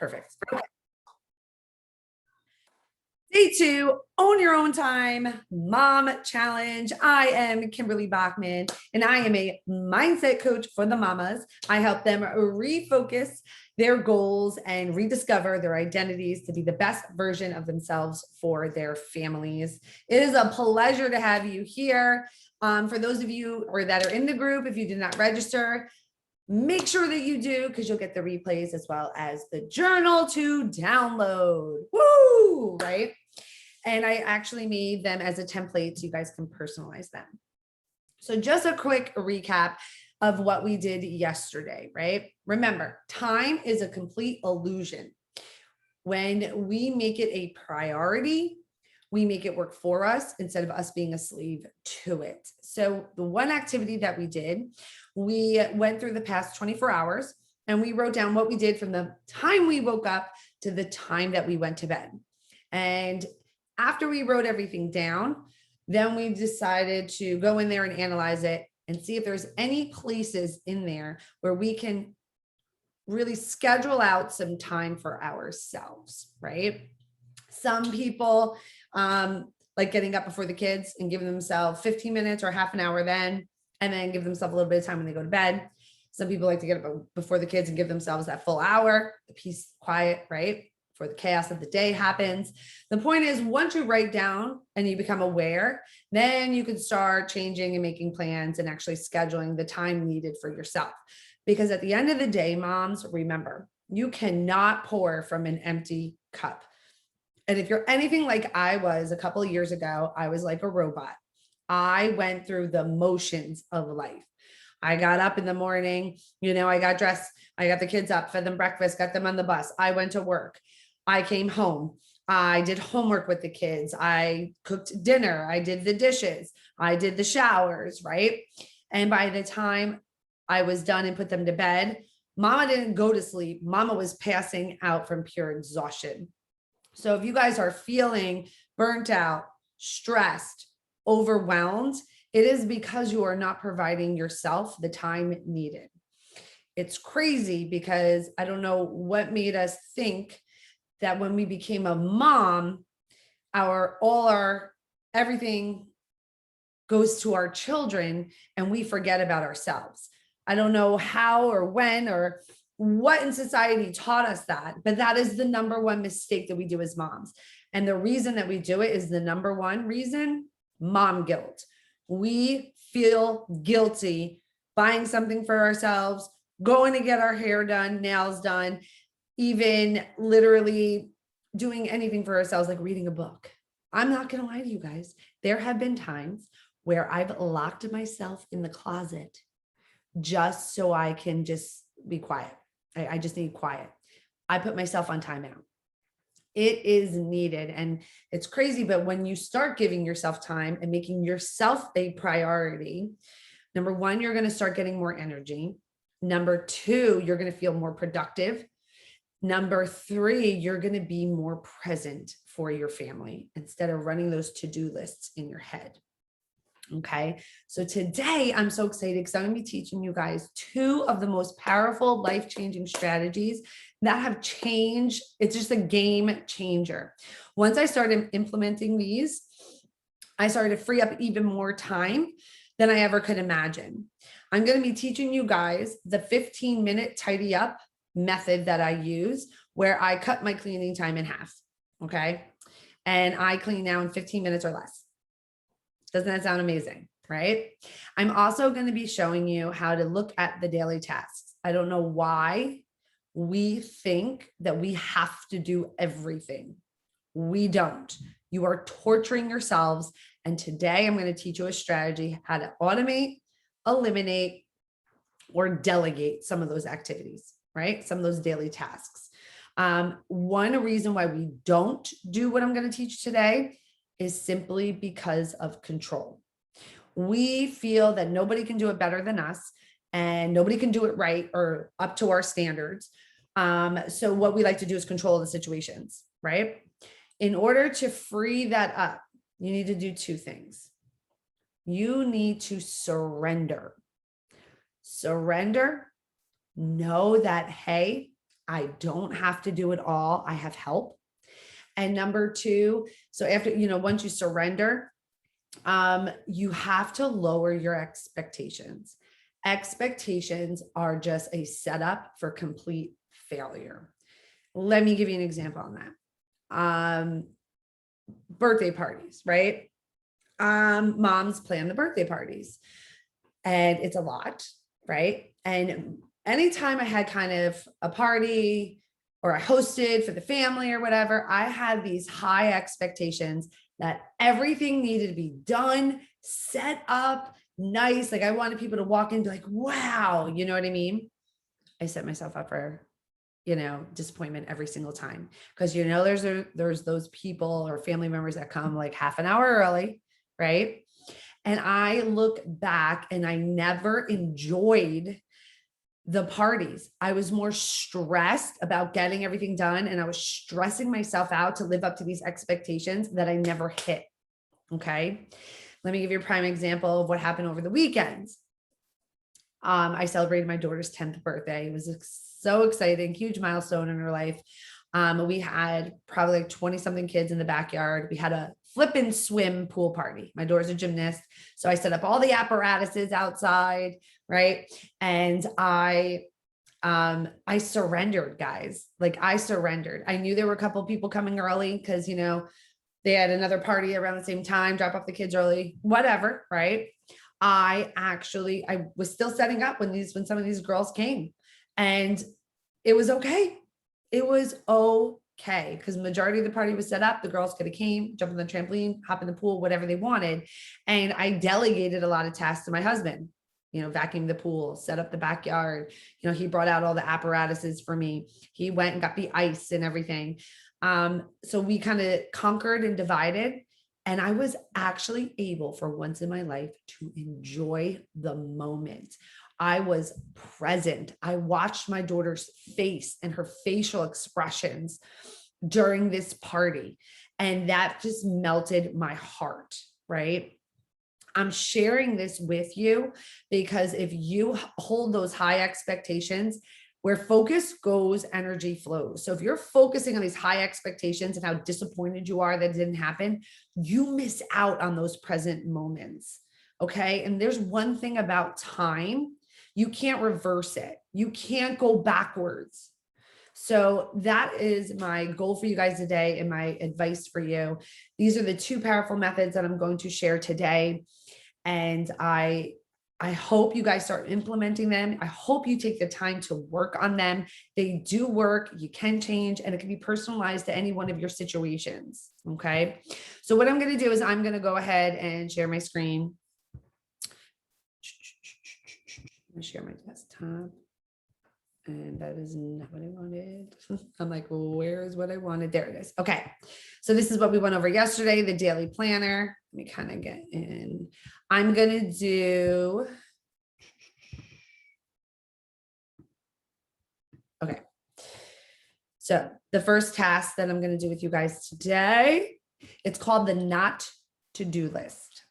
Perfect. Okay. Day 2, own your own time, mom challenge. I am Kimberly Bachman, and I am a mindset coach for the mamas. I help them refocus their goals and rediscover their identities to be the best version of themselves for their families. It is a pleasure to have you here. For those of you that are in the group, if you did not register, make sure that you do, because you'll get the replays as well as the journal to download. Woo! Right? And I actually made them as a template so you guys can personalize them. So just a quick recap of what we did yesterday, right? Remember, time is a complete illusion. When we make it a priority, we make it work for us instead of us being a slave to it. So the one activity that we did, we went through the past 24 hours and we wrote down what we did from the time we woke up to the time that we went to bed. And after we wrote everything down, then we decided to go in there and analyze it and see if there's any places in there where we can really schedule out some time for ourselves, right? Some people like getting up before the kids and giving themselves 15 minutes or half an hour then, and then give themselves a little bit of time when they go to bed. Some people like to get up before the kids and give themselves that full hour, the peace, quiet, right? For the chaos of the day happens. The point is, once you write down and you become aware, then you can start changing and making plans and actually scheduling the time needed for yourself. Because at the end of the day, moms, remember, you cannot pour from an empty cup. And if you're anything like I was a couple of years ago, I was like a robot. I went through the motions of life. I got up in the morning, I got dressed, I got the kids up, fed them breakfast, got them on the bus. I went to work. I came home. I did homework with the kids. I cooked dinner. I did the dishes. I did the showers, right? And by the time I was done and put them to bed, mama didn't go to sleep. Mama was passing out from pure exhaustion. So if you guys are feeling burnt out, stressed, overwhelmed, it is because you are not providing yourself the time needed. It's crazy because I don't know what made us think that when we became a mom, everything goes to our children and we forget about ourselves. I don't know how or when or what in society taught us that, but that is the number one mistake that we do as moms. And the reason that we do it is the number one reason: mom guilt. We feel guilty buying something for ourselves, going to get our hair done, nails done, even literally doing anything for ourselves, like reading a book. I'm not going to lie to you guys. There have been times where I've locked myself in the closet just so I can just be quiet. I just need quiet. I put myself on timeout. It is needed. And it's crazy, but when you start giving yourself time and making yourself a priority, number one, you're going to start getting more energy. Number two, you're going to feel more productive. Number three, you're going to be more present for your family instead of running those to-do lists in your head. Okay. So today I'm so excited because I'm going to be teaching you guys 2 of the most powerful life-changing strategies that have changed. It's just a game changer. Once I started implementing these, I started to free up even more time than I ever could imagine. I'm going to be teaching you guys the 15-minute tidy up method that I use, where I cut my cleaning time in half. Okay. And I clean now in 15 minutes or less. Doesn't that sound amazing? Right? I'm also going to be showing you how to look at the daily tasks. I don't know why we think that we have to do everything. We don't. You are torturing yourselves. And today I'm going to teach you a strategy how to automate, eliminate, or delegate some of those activities, right? Some of those daily tasks. One reason why we don't do what I'm going to teach today is simply because of control. We feel that nobody can do it better than us and nobody can do it right or up to our standards. So what we like to do is control the situations, right? In order to free that up, you need to do 2 things. You need to surrender. Surrender, know that, hey, I don't have to do it all. I have help. And number two, so after, once you surrender, you have to lower your expectations. Expectations are just a setup for complete failure. Let me give you an example on that. Birthday parties, right? Moms plan the birthday parties and it's a lot, right? And anytime I had kind of a party or I hosted for the family or whatever, I had these high expectations that everything needed to be done, set up, nice. Like I wanted people to walk in and be like, wow, you know what I mean? I set myself up for, disappointment every single time. Because, there's those people or family members that come like half an hour early, right? And I look back and I never enjoyed the parties. I was more stressed about getting everything done. And I was stressing myself out to live up to these expectations that I never hit. Okay. Let me give you a prime example of what happened over the weekends. I celebrated my daughter's 10th birthday. It was so exciting, huge milestone in her life. We had probably like 20 something kids in the backyard. We had a flip and swim pool party. My daughter's a gymnast. So I set up all the apparatuses outside. Right. And I surrendered, guys. Like I surrendered. I knew there were a couple of people coming early because, they had another party around the same time, drop off the kids early, whatever. Right. I was still setting up when some of these girls came, and it was okay. It was okay. Because majority of the party was set up. The girls could have came, jump on the trampoline, hop in the pool, whatever they wanted. And I delegated a lot of tasks to my husband, vacuum the pool, set up the backyard. He brought out all the apparatuses for me. He went and got the ice and everything. So we kind of conquered and divided. And I was actually able for once in my life to enjoy the moment. I was present. I watched my daughter's face and her facial expressions during this party. And that just melted my heart, right? I'm sharing this with you because if you hold those high expectations, where focus goes, energy flows. So if you're focusing on these high expectations and how disappointed you are that it didn't happen, you miss out on those present moments. Okay. And there's one thing about time, you can't reverse it. You can't go backwards. So that is my goal for you guys today and my advice for you. These are the two powerful methods that I'm going to share today. And I hope you guys start implementing them. I hope you take the time to work on them. They do work. You can change, and it can be personalized to any one of your situations. Okay. So what I'm going to do is I'm going to go ahead and share my screen. I'm going to share my desktop. And that is not what I wanted. I'm like, well, where is what I wanted? There it is. Okay. So this is what we went over yesterday, the daily planner. Let me kind of get in. I'm going to do. Okay. So the first task that I'm going to do with you guys today, it's called the not to-do list.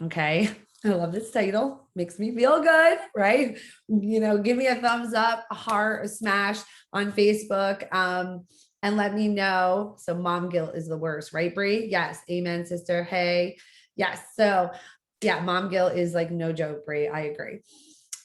Okay. I love this title. Makes me feel good, right? Give me a thumbs up, a heart, a smash on Facebook, and let me know. So mom guilt is the worst, right, Bree? Yes. Amen, sister. Hey. Yes. So yeah, mom guilt is like no joke, Bree. I agree.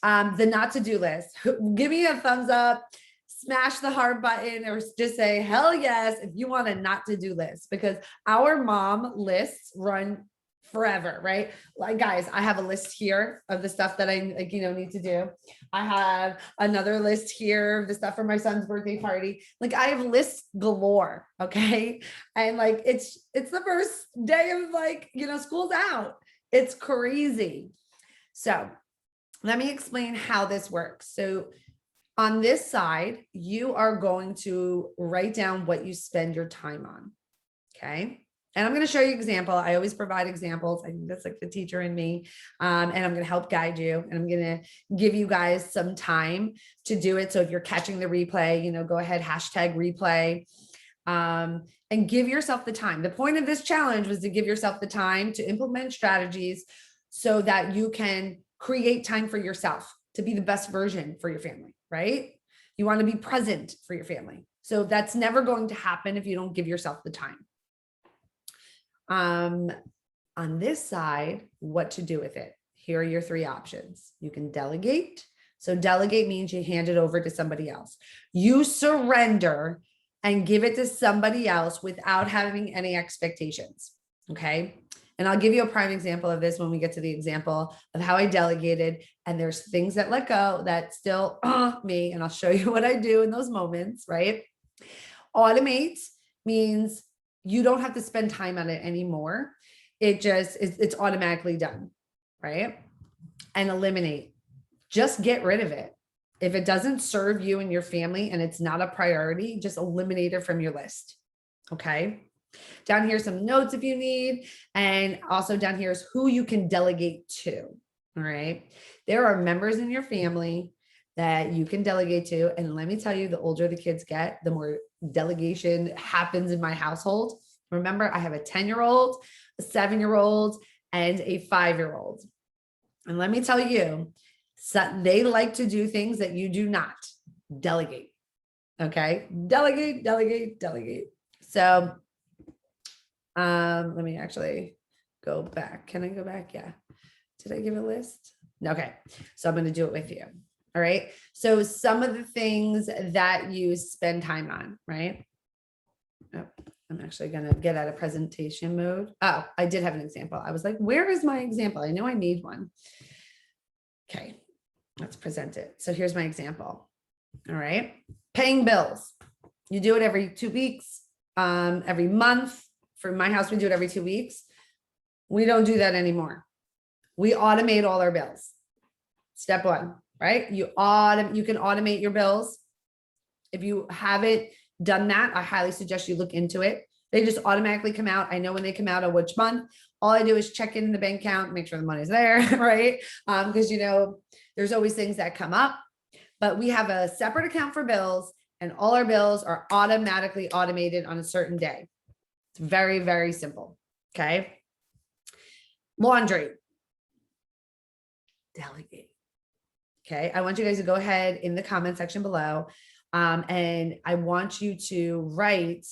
The not to-do list. Give me a thumbs up, smash the heart button, or just say hell yes if you want a not to-do list, because our mom lists run forever, right? Like, guys, I have a list here of the stuff that I need to do. I have another list here of the stuff for my son's birthday party. Like, I have lists galore. Okay. And like, it's the first day of school's out. It's crazy. So let me explain how this works. So on this side, you are going to write down what you spend your time on. Okay. And I'm going to show you an example. I always provide examples. I think that's like the teacher in me. And I'm going to help guide you. And I'm going to give you guys some time to do it. So if you're catching the replay, go ahead, #replay, and give yourself the time. The point of this challenge was to give yourself the time to implement strategies so that you can create time for yourself to be the best version for your family, right? You want to be present for your family. So that's never going to happen if you don't give yourself the time. On this side, what to do with it. Here are your three options. You can delegate. So delegate means you hand it over to somebody else. You surrender and give it to somebody else without having any expectations. Okay. And I'll give you a prime example of this when we get to the example of how I delegated. And there's things that let go that still me, and I'll show you what I do in those moments, right? Automate means you don't have to spend time on it anymore. It's automatically done, right? And eliminate, just get rid of it. If it doesn't serve you and your family and it's not a priority, just eliminate it from your list. Okay. Down here, some notes if you need. And also down here is who you can delegate to. All right. There are members in your family that you can delegate to. And let me tell you, the older the kids get, the more delegation happens in my household. Remember, I have a 10-year-old, a 7-year-old, and a 5-year-old. And let me tell you, they like to do things that you do not. Delegate. Okay. Delegate, delegate, delegate. So let me actually go back. Can I go back? Yeah. Did I give a list? Okay. So I'm going to do it with you. All right. So some of the things that you spend time on, right? Oh, I'm actually going to get out of presentation mode. Oh, I did have an example. I was like, where is my example? I know I need one. Okay. Let's present it. So here's my example. All right. Paying bills. You do it every 2 weeks, every month. For my house, we do it every 2 weeks. We don't do that anymore. We automate all our bills. Step one, right? You can automate your bills. If you haven't done that, I highly suggest you look into it. They just automatically come out. I know when they come out on which month. All I do is check in the bank account, make sure the money's there, right? Because there's always things that come up. But we have a separate account for bills, and all our bills are automatically automated on a certain day. It's very, very simple. Okay. Laundry. Delegate. Okay. I want you guys to go ahead in the comment section below. And I want you to write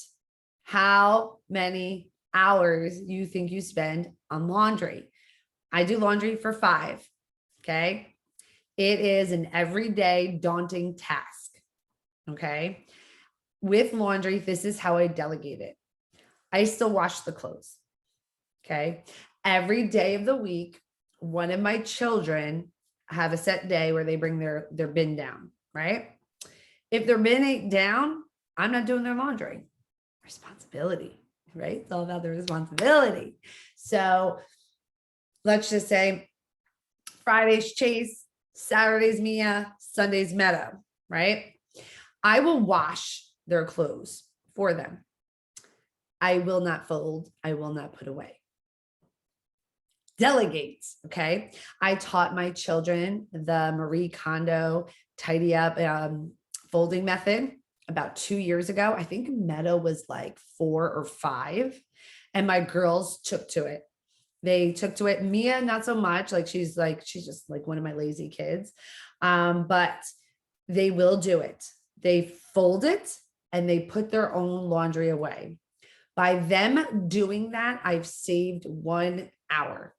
how many hours you think you spend on laundry. I do laundry for 5. Okay. It is an everyday daunting task. Okay. With laundry, this is how I delegate it. I still wash the clothes. Okay. Every day of the week, one of my children have a set day where they bring their bin down, right? If their bin ain't down, I'm not doing their laundry. Responsibility, right? It's all about the responsibility. So let's just say Friday's Chase, Saturday's Mia, Sunday's Meadow, right? I will wash their clothes for them. I will not fold. I will not put away. Delegate. Okay. I taught my children the Marie Kondo tidy up folding method about 2 years ago. I think Meadow was like 4 or 5, and my girls took to it. They took to it. Mia, not so much. She's just like one of my lazy kids. But they will do it. They fold it and they put their own laundry away. By them doing that, I've saved 1 hour.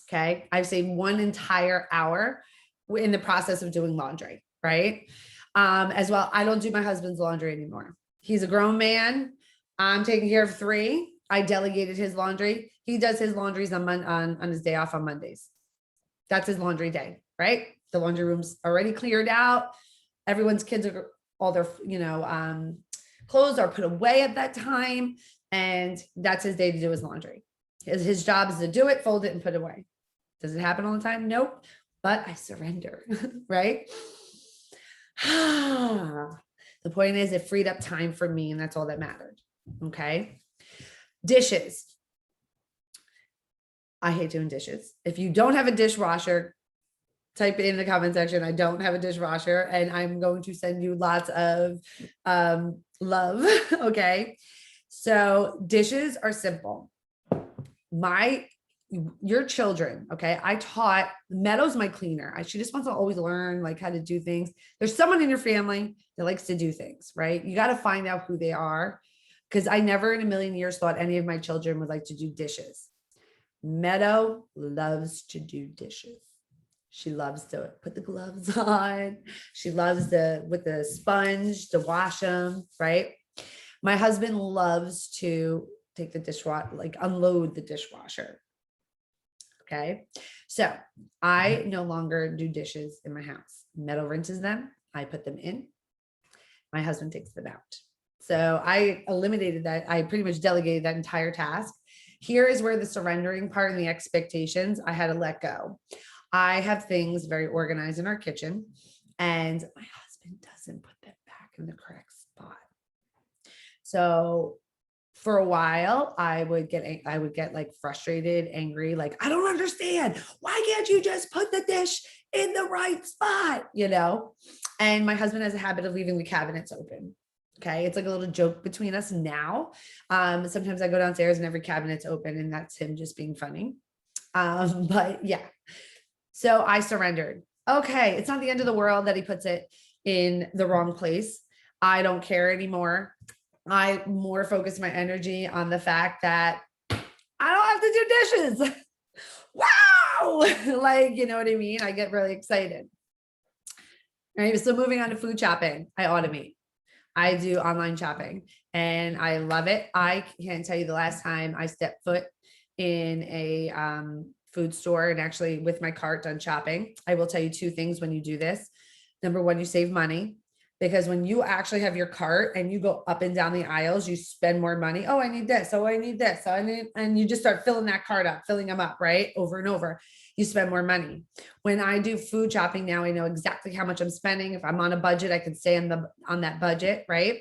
Okay. I've saved 1 entire hour in the process of doing laundry, right? As well, I don't do my husband's laundry anymore. He's a grown man. I'm taking care of 3. I delegated his laundry. He does his laundries on his day off on Mondays. That's his laundry day, right? The laundry room's already cleared out. Everyone's kids are all their, clothes are put away at that time. And that's his day to do his laundry. His job is to do it, fold it, and put it away. Does it happen all the time? Nope. But I surrender, right? The point is it freed up time for me, and that's all that mattered. Okay. Dishes. I hate doing dishes. If you don't have a dishwasher, type it in the comment section. I don't have a dishwasher, and I'm going to send you lots of love. Okay. So dishes are simple. My your children. Okay. I taught Meadow's my cleaner. She just wants to always learn like how to do things. There's someone in your family that likes to do things, right? You got to find out who they are. Cause I never in a million years thought any of my children would like to do dishes. Meadow loves to do dishes. She loves to put the gloves on. She loves with the sponge to wash them, right? My husband loves to take the dishwasher, like unload the dishwasher. Okay. So I no longer do dishes in my house. Meadow rinses them. I put them in. My husband takes them out. So I eliminated that. I pretty much delegated that entire task. Here is where the surrendering part and the expectations I had to let go. I have things very organized in our kitchen, and my husband doesn't put them back in the correct spot. So for a while, I would get like frustrated, angry, like, I don't understand. Why can't you just put the dish in the right spot? And my husband has a habit of leaving the cabinets open. Okay. It's like a little joke between us now. Sometimes I go downstairs and every cabinet's open, and that's him just being funny. But yeah. So I surrendered. Okay. It's not the end of the world that he puts it in the wrong place. I don't care anymore. I more focus my energy on the fact that I don't have to do dishes. Wow. Like, you know what I mean? I get really excited. All right. So moving on to food shopping, I automate. I do online shopping and I love it. I can't tell you the last time I stepped foot in a food store and actually with my cart done shopping. I will tell you two things when you do this. Number one, you save money, because when you actually have your cart and you go up and down the aisles, you spend more money. Oh, I need this. Oh, I need this. So and you just start filling that cart up, filling them up, right? Over and over. You spend more money. When I do food shopping now, I know exactly how much I'm spending. If I'm on a budget, I can stay on that budget, right?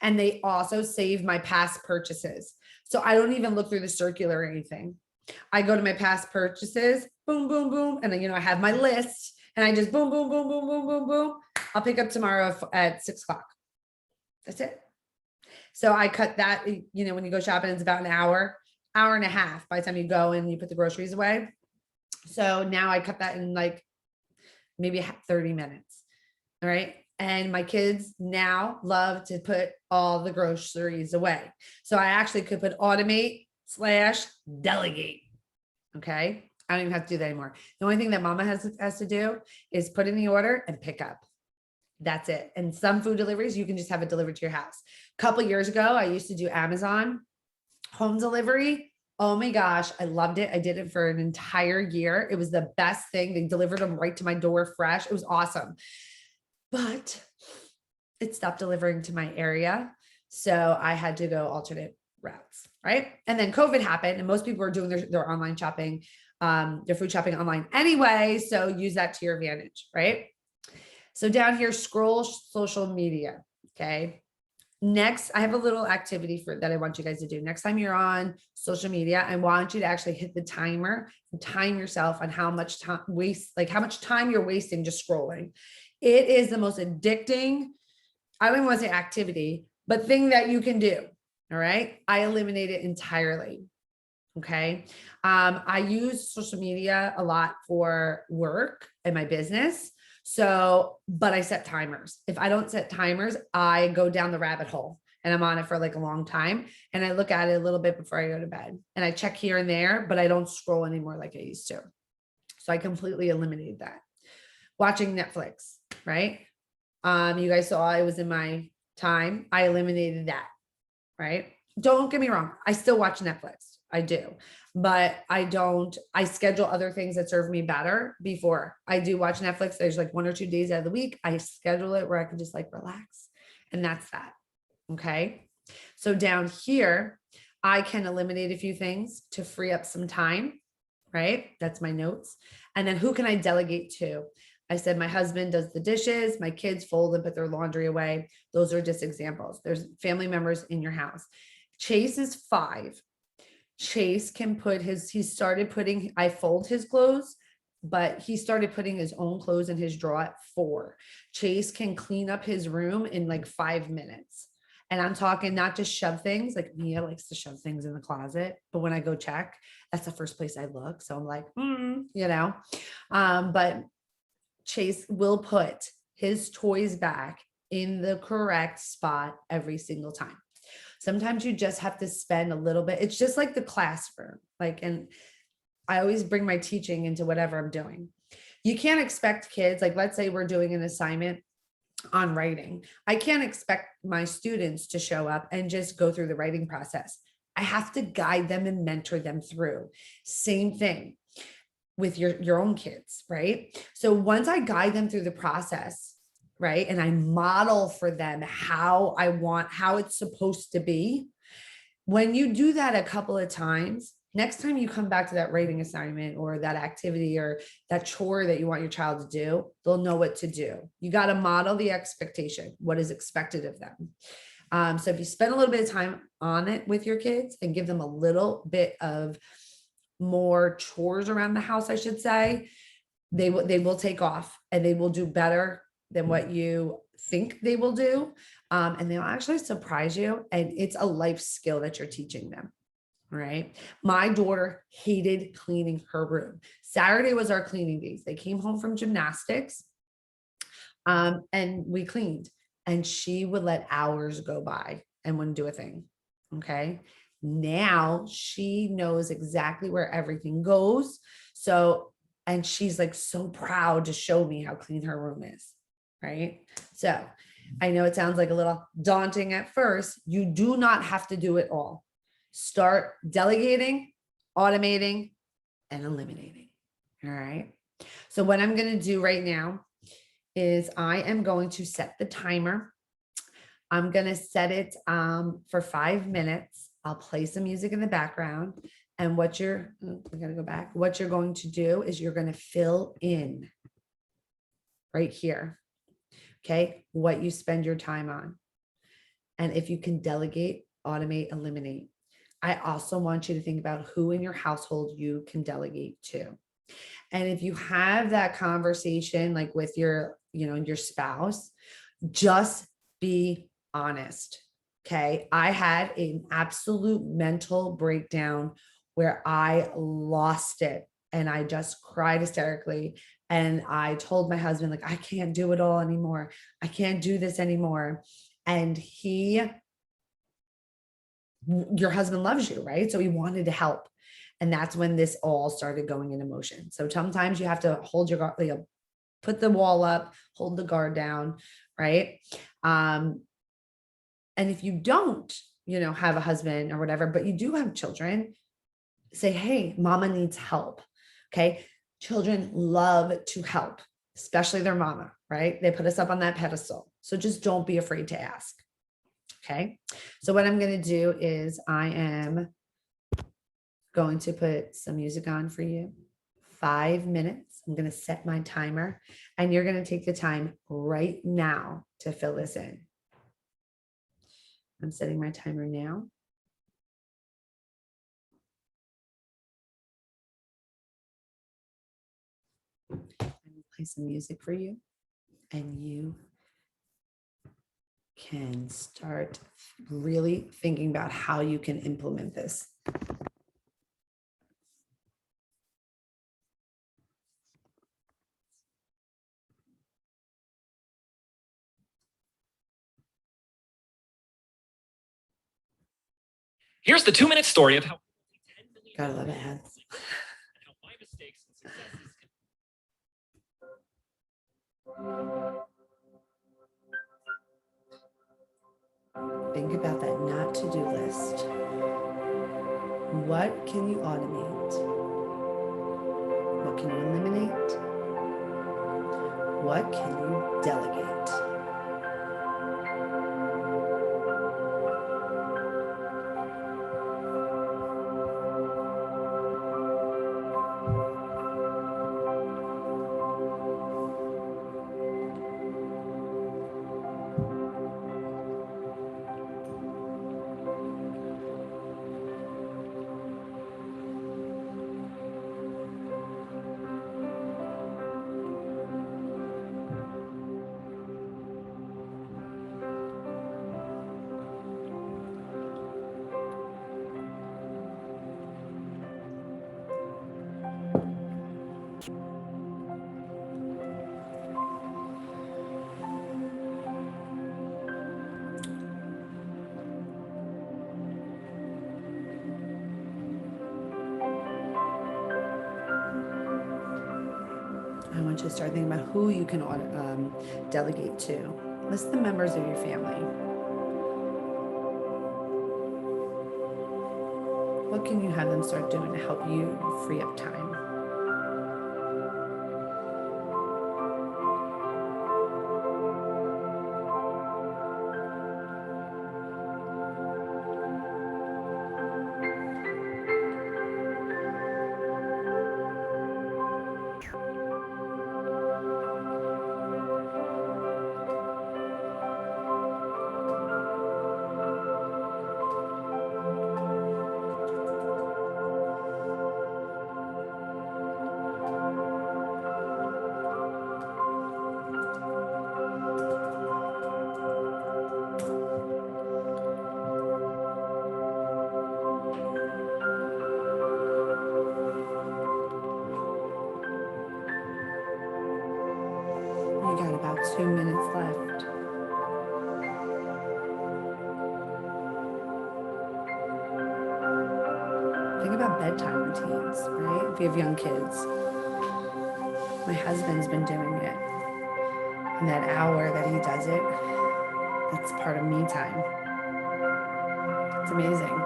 And they also save my past purchases. So I don't even look through the circular or anything. I go to my past purchases, boom, boom, boom. And then, I have my list and I just boom, boom, boom, boom, boom, boom, boom. I'll pick up tomorrow at 6:00. That's it. So I cut that, when you go shopping, it's about an hour and a half by the time you go and you put the groceries away. So now I cut that in like maybe 30 minutes. All right. And my kids now love to put all the groceries away. So I actually could put automate/delegate. Okay. I don't even have to do that anymore. The only thing that mama has to do is put in the order and pick up. That's it. And some food deliveries, you can just have it delivered to your house. A couple of years ago, I used to do Amazon home delivery. Oh my gosh, I loved it. I did it for an entire year. It was the best thing. They delivered them right to my door fresh. It was awesome. But it stopped delivering to my area. So I had to go alternate routes, right? And then COVID happened and most people were doing their online shopping, their food shopping online anyway. So use that to your advantage, right? So down here, scroll social media. Okay. Next, I have a little activity that I want you guys to do. Next time you're on social media, I want you to actually hit the timer and time yourself on how much time you're wasting just scrolling. It is the most addicting, I don't even want to say activity, but thing that you can do. All right. I eliminate it entirely. Okay. I use social media a lot for work and my business. So, but I set timers. If I don't set timers, I go down the rabbit hole and I'm on it for like a long time. And I look at it a little bit before I go to bed and I check here and there, but I don't scroll anymore like I used to. So I completely eliminated that. Watching Netflix, right? You guys saw it was in my time. I eliminated that, right? Don't get me wrong. I still watch Netflix. I do, but I schedule other things that serve me better before I do watch Netflix. There's like 1 or 2 days out of the week. I schedule it where I can just like relax. And that's that. Okay. So down here, I can eliminate a few things to free up some time, right? That's my notes. And then who can I delegate to? I said, my husband does the dishes, my kids fold and put their laundry away. Those are just examples. There's family members in your house. Chase is 5. Chase can I fold his clothes, but he started putting his own clothes in his drawer at 4. Chase can clean up his room in like 5 minutes. And I'm talking not just shove things, like Mia likes to shove things in the closet, but when I go check, that's the first place I look. So I'm like, but Chase will put his toys back in the correct spot every single time. Sometimes you just have to spend a little bit. It's just like the classroom. And I always bring my teaching into whatever I'm doing. You can't expect kids, like let's say we're doing an assignment on writing. I can't expect my students to show up and just go through the writing process. I have to guide them and mentor them through. Same thing with your own kids, right? So once I guide them through the process, right, and I model for them how it's supposed to be, when you do that a couple of times, next time you come back to that writing assignment or that activity or that chore that you want your child to do, they'll know what to do. You got to model the expectation, what is expected of them. So if you spend a little bit of time on it with your kids and give them a little bit of more chores around the house, I should say, they will take off and they will do better than what you think they will do. And they'll actually surprise you. And it's a life skill that you're teaching them. Right. My daughter hated cleaning her room. Saturday was our cleaning days. They came home from gymnastics and we cleaned, and she would let hours go by and wouldn't do a thing. Okay. Now she knows exactly where everything goes. So, and she's like so proud to show me how clean her room is. Right. So I know it sounds like a little daunting at first. You do not have to do it all. Start delegating, automating, and eliminating. All right. So what I'm going to do right now is I am going to set the timer. I'm going to set it for 5 minutes. I'll play some music in the background. And what you're going to do is you're going to fill in right here. Okay. What you spend your time on. And if you can delegate, automate, eliminate. I also want you to think about who in your household you can delegate to. And if you have that conversation, like with your spouse, just be honest. Okay. I had an absolute mental breakdown where I lost it and I just cried hysterically. And I told my husband, like, I can't do it all anymore. I can't do this anymore. And your husband loves you, right? So he wanted to help. And that's when this all started going into motion. So sometimes you have to hold your guard, put the wall up, hold the guard down, right? And if you don't, have a husband or whatever, but you do have children, say, hey, mama needs help. Okay. Children love to help, especially their mama, right? They put us up on that pedestal. So just don't be afraid to ask. Okay. So what I'm going to do is I am going to put some music on for you. 5 minutes. I'm going to set my timer and you're going to take the time right now to fill this in. I'm setting my timer now. I'm going to play some music for you and you can start really thinking about how you can implement this. Here's the 2-minute story of how gotta love ads. and how my mistakes and successes Think about that not to-do list. What can you automate? What can you eliminate? What can you delegate? I want you to start thinking about who you can delegate to. List the members of your family. What can you have them start doing to help you free up time? You got about 2 minutes left. Think about bedtime routines, right? If you have young kids. My husband's been doing it. And that hour that he does it, that's part of me time. It's amazing.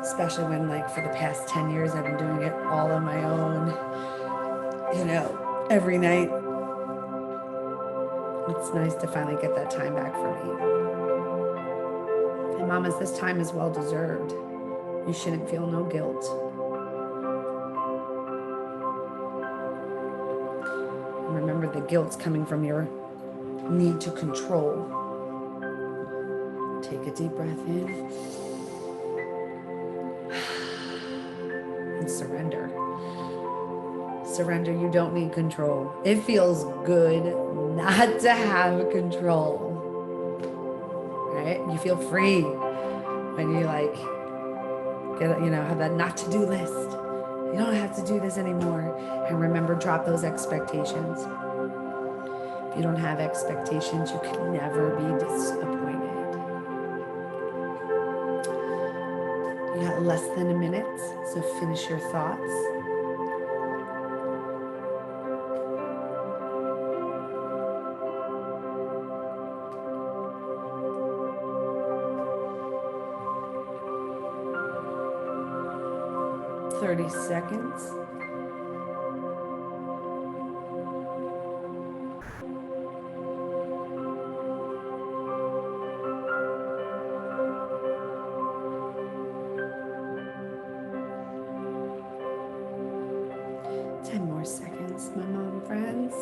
Especially when, like, for the past 10 years, I've been doing it all on my own, every night. It's nice to finally get that time back for me. And mamas, this time is well deserved. You shouldn't feel no guilt. And remember, the guilt's coming from your need to control. Take a deep breath in and surrender. Surrender. You don't need control. It feels good not to have control, right? You feel free when you have that not to do list. You don't have to do this anymore. And remember, drop those expectations. If you don't have expectations, you can never be disappointed. You got less than a minute, so finish your thoughts. Thirty seconds. Seconds, my mom friends.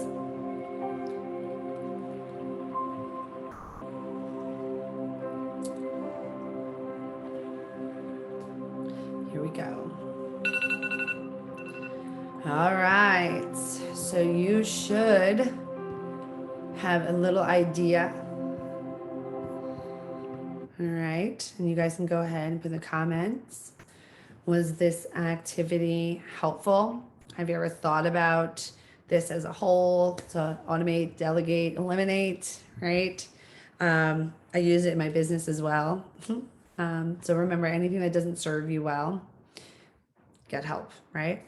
Here we go. All right, so you should have a little idea. All right, and you guys can go ahead and put in the comments. Was this activity helpful? Have you ever thought about this as a whole to automate, delegate, eliminate, right? I use it in my business as well. So remember, anything that doesn't serve you well, get help, right?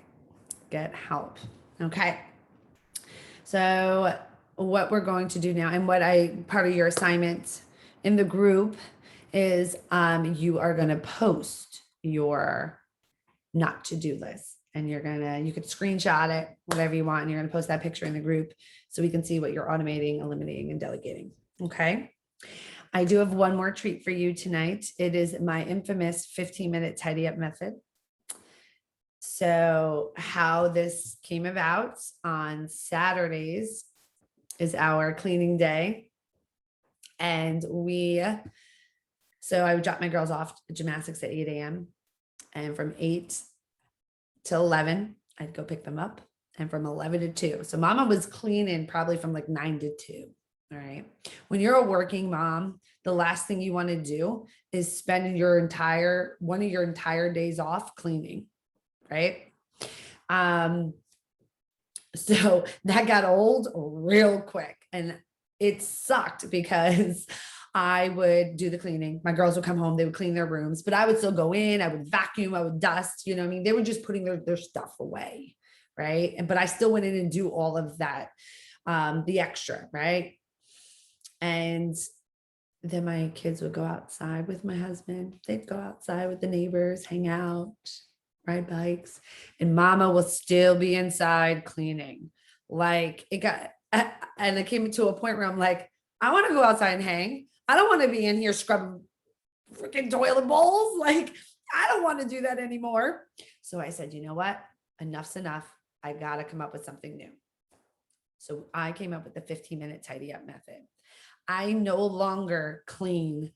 Get help. Okay. So what we're going to do now, and part of your assignment in the group is you are going to post your not to-do list. And you could screenshot it, whatever you want, and you're going to post that picture in the group so we can see what you're automating, eliminating, and delegating. Okay. I do have one more treat for you tonight. It is my infamous 15-minute tidy up method. So how this came about, on Saturdays is our cleaning day. And I would drop my girls off at gymnastics at 8 a.m. And from 8 to 11, I'd go pick them up. And from 11 to 2. So mama was cleaning probably from like 9 to 2. All right. When you're a working mom, the last thing you want to do is spend one of your entire days off cleaning. Right. So that got old real quick. And it sucked because I would do the cleaning. My girls would come home, they would clean their rooms, but I would still go in, I would vacuum, I would dust, you know what I mean? They were just putting their stuff away, right? But I still went in and do all of that, the extra, right? And then my kids would go outside with my husband. They'd go outside with the neighbors, hang out, ride bikes, and mama will still be inside cleaning. Like it got, and it came to a point where I'm like, I want to go outside and hang. I don't want to be in here scrubbing freaking toilet bowls. Like, I don't want to do that anymore. So I said, you know what? Enough's enough. I got to come up with something new. So I came up with the 15-minute tidy up method. I no longer clean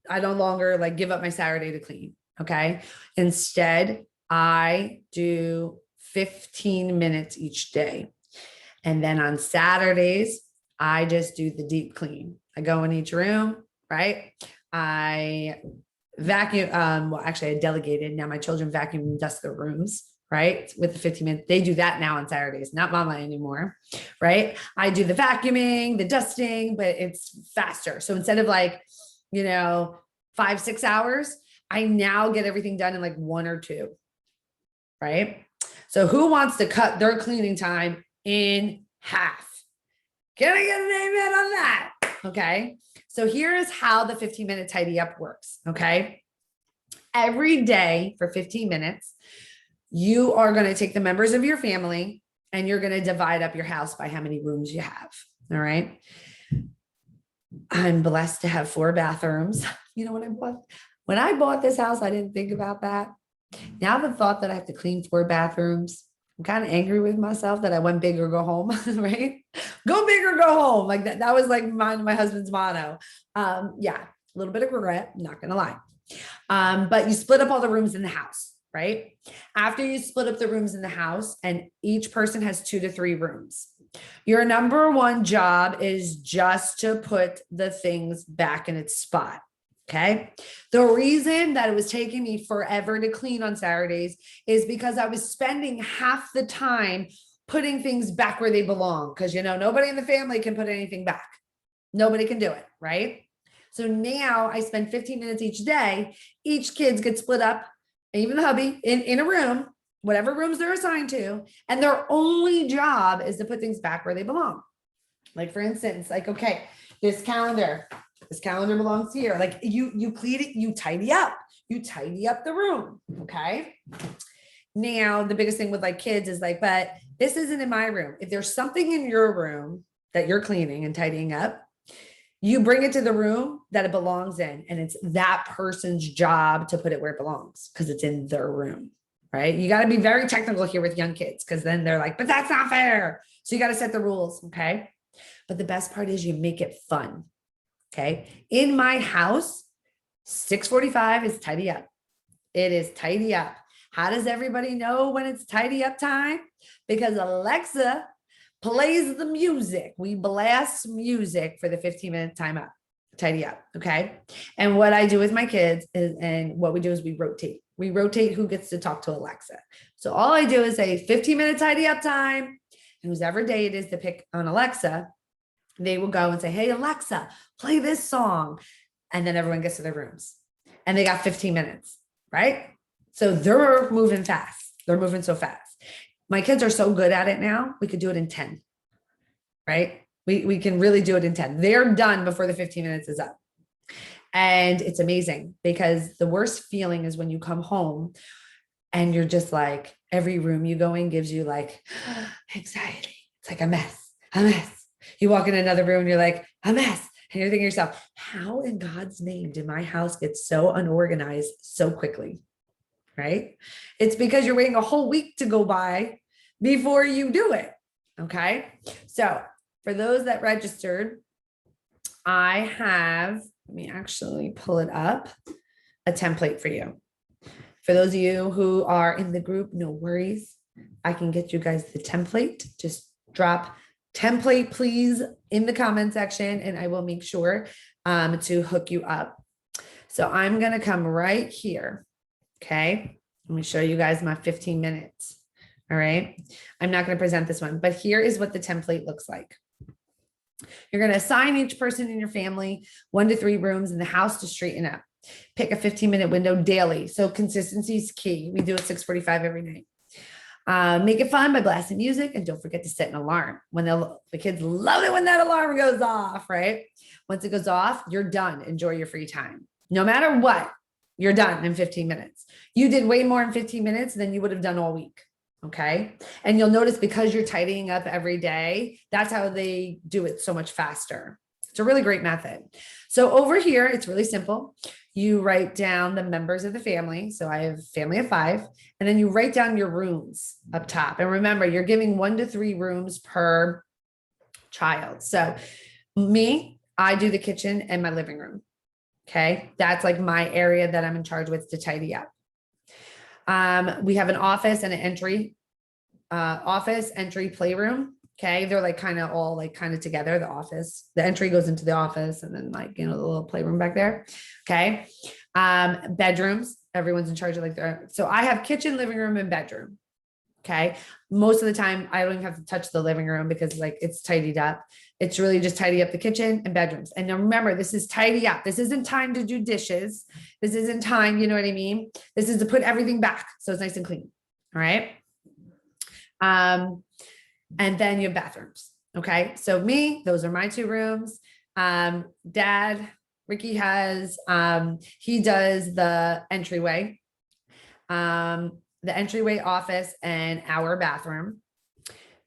I no longer like give up my Saturday to clean. Okay. Instead, I do 15 minutes each day. And then on Saturdays, I just do the deep clean. I go in each room, right? I vacuum. Well, actually, I delegated. Now my children vacuum and dust their rooms, right? With the 15 minutes. They do that now on Saturdays, not mama anymore, right? I do the vacuuming, the dusting, but it's faster. So instead of like, 5-6 hours, I now get everything done in like 1 or 2, right? So who wants to cut their cleaning time in half? Can I get an amen on that? Okay. So here is how the 15-minute tidy up works. Okay. Every day for 15 minutes, you are going to take the members of your family and you're going to divide up your house by how many rooms you have. All right. I'm blessed to have 4 bathrooms. When I bought this house, I didn't think about that. Now the thought that I have to clean 4 bathrooms, I'm kind of angry with myself that I went big or go home, right? Go big or go home. Like that was like my husband's motto. Yeah, a little bit of regret, I'm not gonna lie. But you split up all the rooms in the house, right? After you split up the rooms in the house and each person has 2 to 3 rooms, your number one job is just to put the things back in its spot. Okay. The reason that it was taking me forever to clean on Saturdays is because I was spending half the time putting things back where they belong. Because, nobody in the family can put anything back. Nobody can do it. Right. So now I spend 15 minutes each day. Each kids get split up, even the hubby in a room, whatever rooms they're assigned to. And their only job is to put things back where they belong. Like, for instance, like, okay, this calendar belongs here. Like you clean it, you tidy up the room. Okay. Now, the biggest thing with like kids is like, but this isn't in my room. If there's something in your room that you're cleaning and tidying up, you bring it to the room that it belongs in. And it's that person's job to put it where it belongs because it's in their room. Right. You got to be very technical here with young kids because then they're like, but that's not fair. So you got to set the rules. Okay. But the best part is you make it fun. Okay. In my house, 6:45 is tidy up. It is tidy up. How does everybody know when it's tidy up time? Because Alexa plays the music. We blast music for the 15-minute time up, tidy up. Okay. And what I do with my kids is, and what we do is we rotate. We rotate who gets to talk to Alexa. So all I do is say 15-minute tidy up time. And whoever day it is to pick on Alexa, they will go and say, hey, Alexa, play this song. And then everyone gets to their rooms and they got 15 minutes, right? So they're moving fast. They're moving so fast. My kids are so good at it now. We could do it in 10, right? We can really do it in 10. They're done before the 15 minutes is up. And it's amazing because the worst feeling is when you come home and you're just like, every room you go in gives you like anxiety. It's like a mess. You walk in another room and you're like, a mess. And you're thinking to yourself, how in God's name did my house get so unorganized so quickly? Right? It's because you're waiting a whole week to go by before you do it. Okay. So for those that registered, I have, let me actually pull it up, a template for you. For those of you who are in the group, no worries. I can get you guys the template. Just drop template, please, in the comment section, and I will make sure to hook you up. So I'm going to come right here. Okay. Let me show you guys my 15 minutes. All right. I'm not going to present this one, but here is what the template looks like. You're going to assign each person in your family 1 to 3 rooms in the house to straighten up. Pick a 15-minute window daily. So consistency is key. We do it 6:45 every night. Make it fun by blasting music, and don't forget to set an alarm. When the kids love it when that alarm goes off, right? Once it goes off, you're done. Enjoy your free time. No matter what, you're done in 15 minutes. You did way more in 15 minutes than you would have done all week. Okay. And you'll notice because you're tidying up every day, that's how they do it so much faster. It's a really great method. So over here, it's really simple. You write down the members of the family. So I have family of 5, and then you write down your rooms up top. And remember, you're giving 1 to 3 rooms per child. So me, I do the kitchen and my living room. Okay. That's like my area that I'm in charge with to tidy up. We have an office and an entry playroom. Okay. They're like kind of all like kind of together. The entry goes into the office, and then like, the little playroom back there. Okay. Bedrooms, everyone's in charge of like so I have kitchen, living room, and bedroom. Okay. Most of the time I don't even have to touch the living room because like it's tidied up. It's really just tidy up the kitchen and bedrooms. And now remember, this is tidy up. This isn't time to do dishes. This isn't time, you know what I mean? This is to put everything back so it's nice and clean. All right. And then you have bathrooms. Okay. So me, those are my 2 rooms. Dad, Ricky he does the entryway, office, and our bathroom.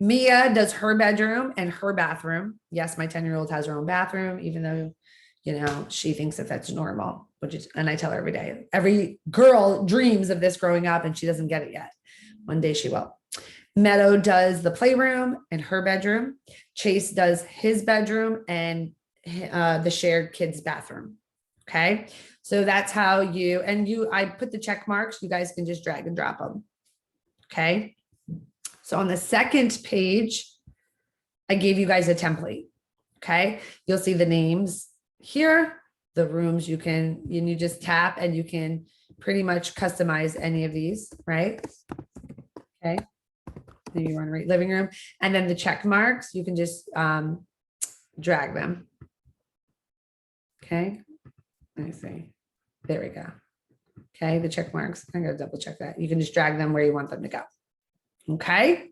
Mia does her bedroom and her bathroom. Yes, my 10-year-old has her own bathroom, even though, she thinks that that's normal, and I tell her every day, every girl dreams of this growing up, and she doesn't get it yet. One day she will. Meadow does the playroom and her bedroom. Chase does his bedroom and the shared kids' bathroom. Okay. So that's how I put the check marks. You guys can just drag and drop them. Okay. So on the second page, I gave you guys a template. Okay. You'll see the names here, the rooms you just tap and you can pretty much customize any of these, right? Okay. Then you want to write living room, and then the check marks, you can just drag them. Okay. Let me see. There we go. Okay. The check marks. I'm going to double check that. You can just drag them where you want them to go. Okay.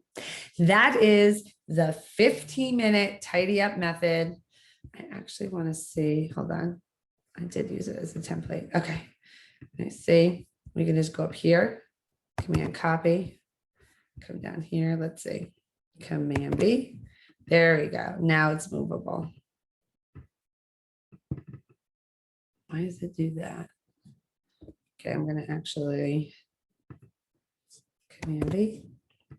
That is the 15-minute tidy up method. I actually want to see, hold on. I did use it as a template. Okay. I see. We can just go up here, Command copy, come down here. Let's see, Command B. There we go. Now it's movable. Why does it do that? Okay, I'm going to actually Command B. I'm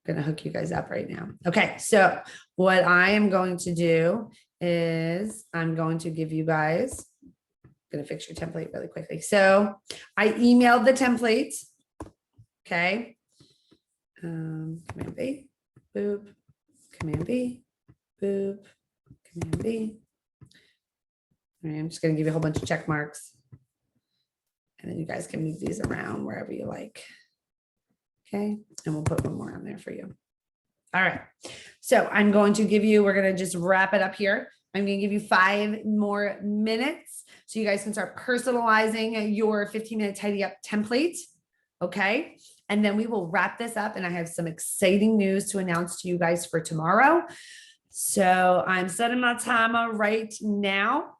going to hook you guys up right now. Okay, so what I am going to do is I'm going to give you guys, I'm going to fix your template really quickly. So I emailed the template. Okay. Command B, boop, Command B, boop, Command B. All right, I'm just going to give you a whole bunch of check marks, and then you guys can move these around wherever you like. Okay, and we'll put one more on there for you. All right, so I'm going to give you, we're going to just wrap it up here. I'm going to give you 5 more minutes so you guys can start personalizing your 15-minute tidy up template. Okay. And then we will wrap this up, and I have some exciting news to announce to you guys for tomorrow. So I'm setting my timer right now.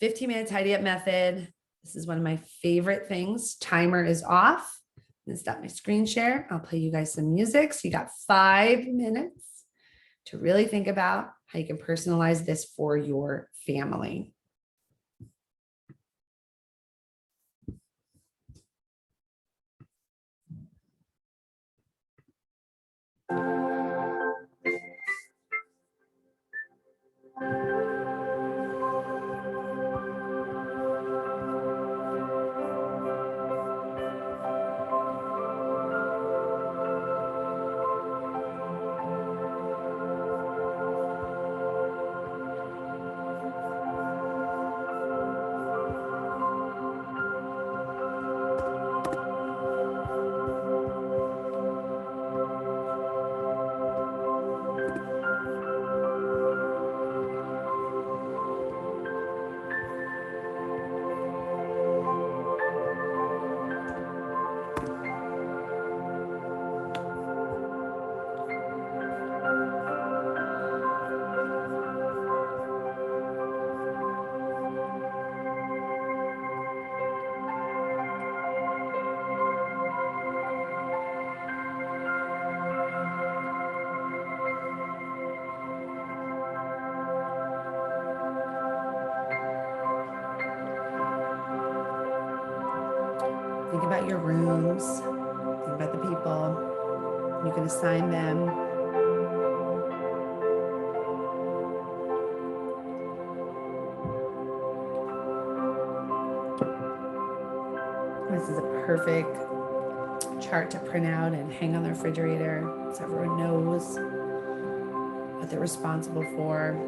15-minute tidy up method. This is one of my favorite things. Timer is off. I'm gonna stop my screen share. I'll play you guys some music. So you got 5 minutes to really think about how you can personalize this for your family. Think about your rooms. Think about the people. You can assign them. This is a perfect chart to print out and hang on the refrigerator so everyone knows what they're responsible for.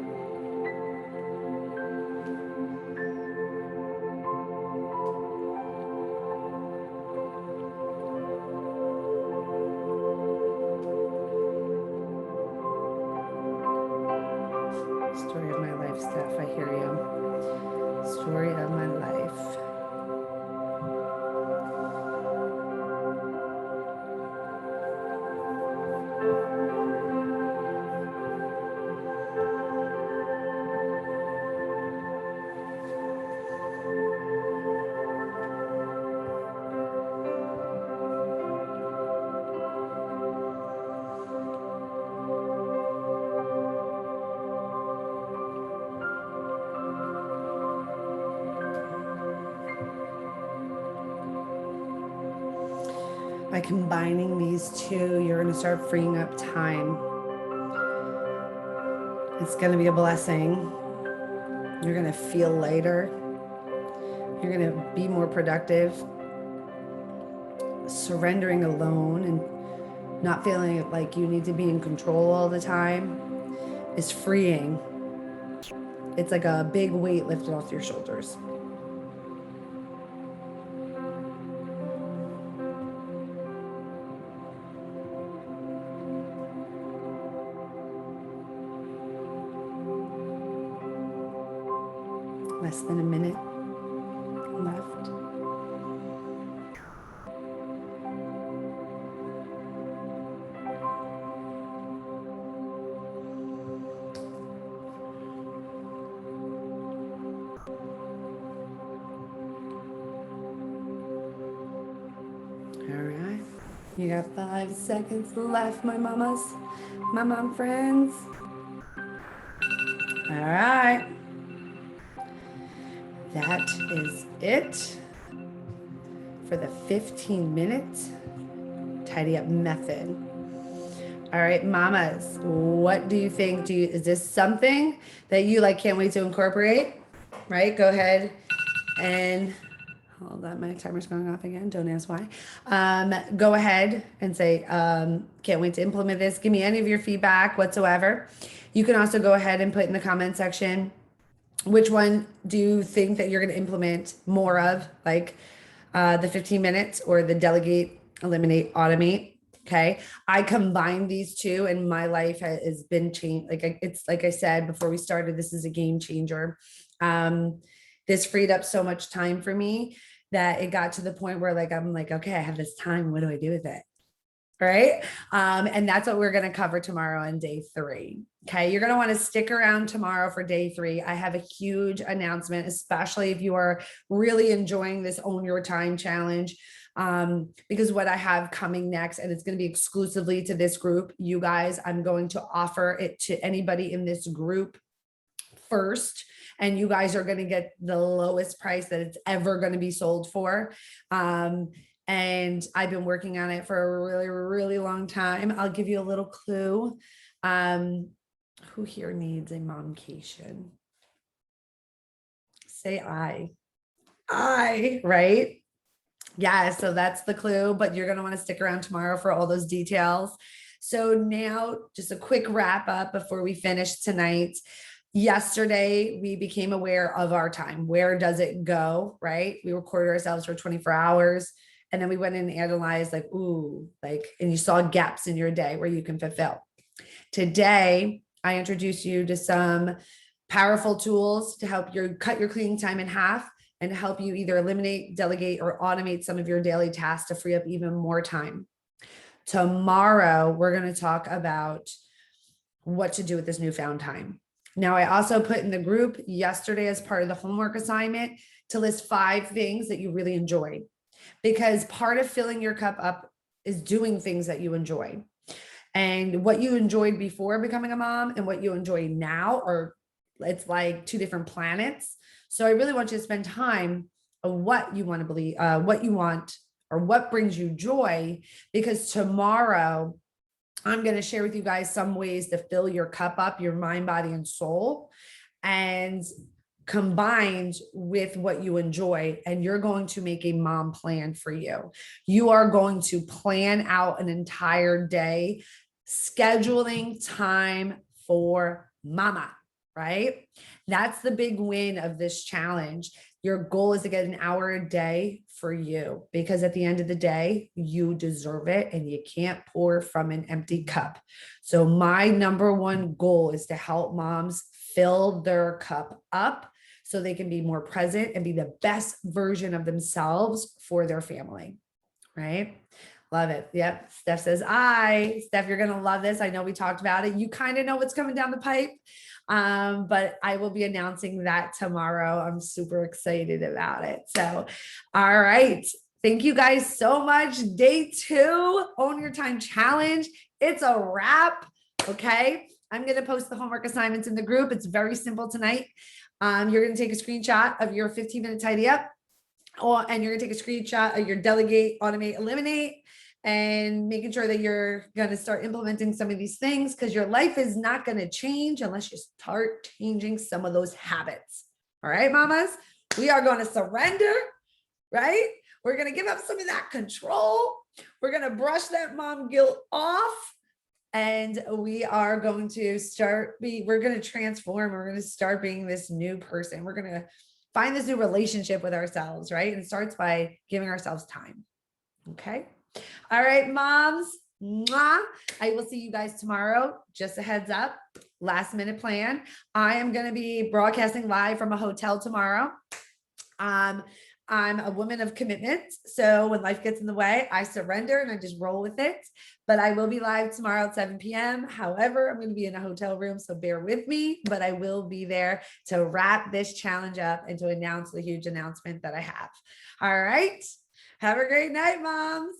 Story of my life, Steph. I hear you. Story of my life. By combining these two, you're going to start freeing up time. It's going to be a blessing. You're going to feel lighter. You're going to be more productive. Surrendering alone and not feeling like you need to be in control all the time is freeing. It's like a big weight lifted off your shoulders. Less than a minute left. All right. You got 5 seconds left, my mamas, my mom friends. All right. That is it for the 15-minute tidy up method. All right, mamas, what do you think? Is this something that you can't wait to incorporate? Right? Go ahead and hold on, my timer's going off again. Don't ask why. Go ahead and say, can't wait to implement this. Give me any of your feedback whatsoever. You can also go ahead and put in the comment section which one do you think that you're going to implement more of, the 15 minutes or the delegate, eliminate, automate? Okay. I combine these two and my life has been changed. It's like I said before we started, this is a game changer. This freed up so much time for me that it got to the point where I'm like, okay, I have this time. What do I do with it? Right. And that's what we're going to cover tomorrow on day 3. Okay. You're going to want to stick around tomorrow for day 3. I have a huge announcement, especially if you are really enjoying this Own Your Time challenge. Because what I have coming next, and it's going to be exclusively to this group, you guys, I'm going to offer it to anybody in this group first. And you guys are going to get the lowest price that it's ever going to be sold for. And I've been working on it for a really, really long time. I'll give you a little clue. Who here needs a momcation? Say I, right? Yeah, so that's the clue, but you're going to want to stick around tomorrow for all those details. So now just a quick wrap up before we finish tonight. Yesterday, we became aware of our time. Where does it go, right? We recorded ourselves for 24 hours. And then we went in and analyzed and you saw gaps in your day where you can fulfill. Today, I introduced you to some powerful tools to help you cut your cleaning time in half and help you either eliminate, delegate, or automate some of your daily tasks to free up even more time. Tomorrow, we're going to talk about what to do with this newfound time. Now, I also put in the group yesterday as part of the homework assignment to list 5 things that you really enjoyed. Because part of filling your cup up is doing things that you enjoy. And what you enjoyed before becoming a mom and what you enjoy now it's like 2 different planets. So I really want you to spend time on what you want to believe, what you want or what brings you joy, because tomorrow I'm going to share with you guys some ways to fill your cup up, your mind, body, and soul, and combined with what you enjoy. And you're going to make a mom plan for you. You are going to plan out an entire day, scheduling time for mama, right? That's the big win of this challenge. Your goal is to get an hour a day for you, because at the end of the day, you deserve it and you can't pour from an empty cup. So my number one goal is to help moms fill their cup up so they can be more present and be the best version of themselves for their family, right? Love it. Yep. Steph says, Steph, you're going to love this. I know we talked about it. You kind of know what's coming down the pipe. But I will be announcing that tomorrow. I'm super excited about it. So, all right. Thank you guys so much. Day 2, Own Your Time Challenge. It's a wrap. Okay. I'm going to post the homework assignments in the group. It's very simple tonight. You're going to take a screenshot of your 15-minute tidy up, and you're going to take a screenshot of your delegate, automate, eliminate, and making sure that you're going to start implementing some of these things, because your life is not going to change unless you start changing some of those habits. All right, mamas, we are going to surrender, right? We're going to give up some of that control. We're going to brush that mom guilt off. And we are going to we're going to transform. We're going to start being this new person. We're going to find this new relationship with ourselves, right? And it starts by giving ourselves time. Okay. All right, moms. Mwah. I will see you guys tomorrow. Just a heads up, last minute plan. I am going to be broadcasting live from a hotel tomorrow. I'm a woman of commitment. So when life gets in the way, I surrender and I just roll with it. But I will be live tomorrow at 7 p.m. However, I'm going to be in a hotel room, so bear with me, but I will be there to wrap this challenge up and to announce the huge announcement that I have. All right. Have a great night, moms.